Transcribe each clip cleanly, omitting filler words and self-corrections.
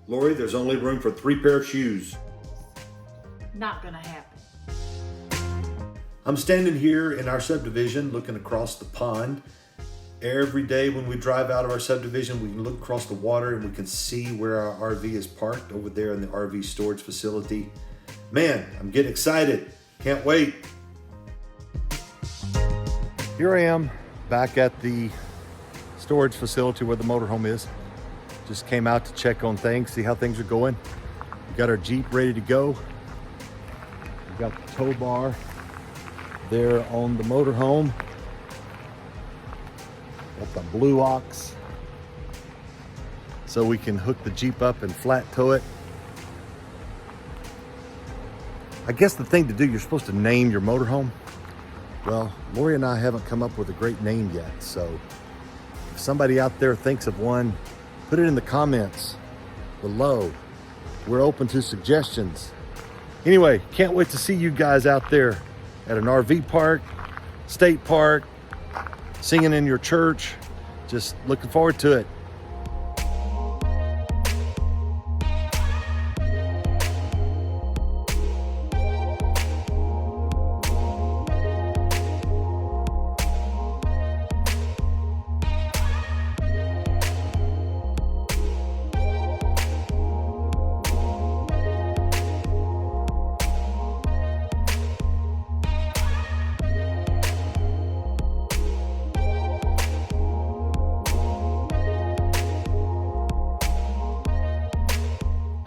Lori, there's only room for 3 pair of shoes. Not gonna happen. I'm standing here in our subdivision looking across the pond. Every day when we drive out of our subdivision, we can look across the water and we can see where our RV is parked over there in the RV storage facility. Man, I'm getting excited. Can't wait. Here I am back at the storage facility where the motorhome is. Just came out to check on things, see how things are going. We got our Jeep ready to go. We got the tow bar there on the motorhome. Got the blue ox so we can hook the Jeep up and flat tow it. I guess the thing to do, you're supposed to name your motorhome. Well, Lori and I haven't come up with a great name yet, so if somebody out there thinks of one, put it in the comments below. We're open to suggestions. Anyway, can't wait to see you guys out there at an RV park, state park, singing in your church. Just looking forward to it.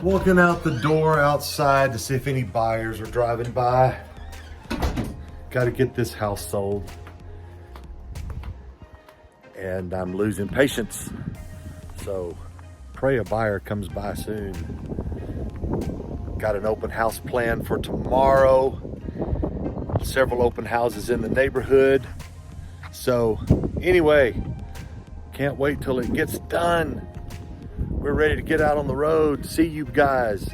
Walking out the door outside to see if any buyers are driving by. Got to get this house sold. And I'm losing patience. So pray a buyer comes by soon. Got an open house plan for tomorrow. Several open houses in the neighborhood. So anyway, can't wait till it gets done. We're ready to get out on the road, see you guys.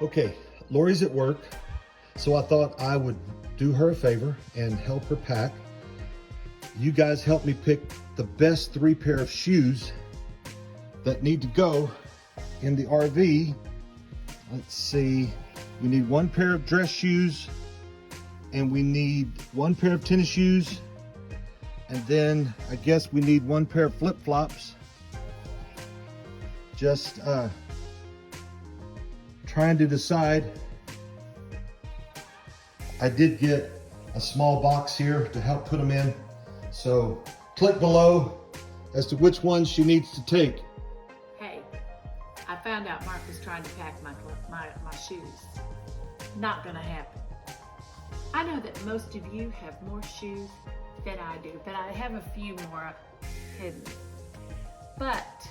Okay, Lori's at work, so I thought I would do her a favor and help her pack. You guys help me pick the best 3 pair of shoes that need to go in the RV. Let's see, we need 1 pair of dress shoes, and we need 1 pair of tennis shoes, and then I guess we need 1 pair of flip-flops. Just trying to decide. I did get a small box here to help put them in, so click below as to which ones she needs to take. Hey, I found out Mark was trying to pack my shoes. Not gonna happen. I know that most of you have more shoes than I do, but I have a few more hidden. But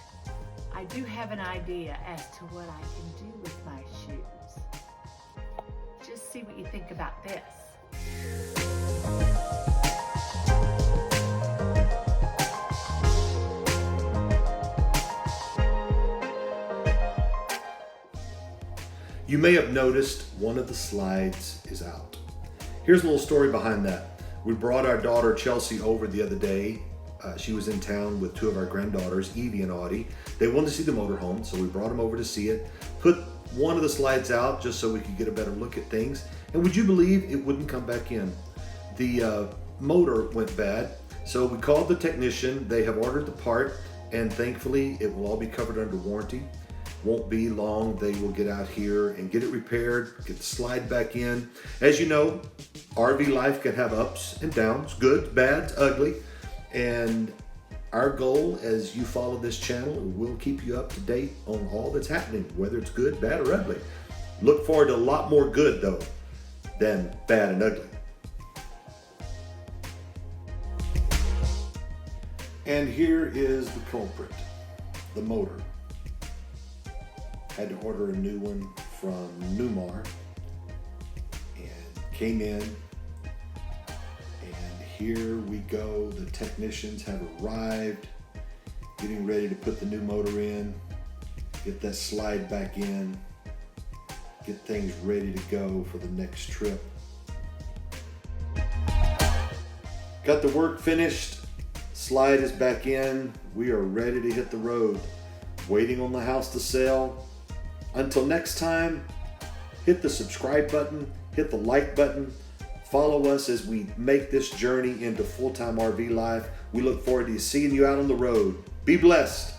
I do have an idea as to what I can do with my shoes. Just see what you think about this. You may have noticed one of the slides is out. Here's a little story behind that. We brought our daughter Chelsea over the other day. She was in town with 2 of our granddaughters, Evie and Audie. They wanted to see the motorhome, so we brought them over to see it. Put one of the slides out just so we could get a better look at things. And would you believe it wouldn't come back in? The motor went bad, so we called the technician. They have ordered the part, and thankfully it will all be covered under warranty. Won't be long, they will get out here and get it repaired, get the slide back in. As you know, RV life can have ups and downs, good, bad, ugly. And our goal as you follow this channel, we'll keep you up to date on all that's happening, whether it's good, bad, or ugly. Look forward to a lot more good though than bad and ugly. And here is the culprit, the motor. Had to order a new one from Newmar, and came in, and here we go. The technicians have arrived, getting ready to put the new motor in, get that slide back in, get things ready to go for the next trip. Got the work finished. Slide is back in. We are ready to hit the road. Waiting on the house to sell. Until next time, hit the subscribe button, hit the like button. Follow us as we make this journey into full-time RV life. We look forward to seeing you out on the road. Be blessed.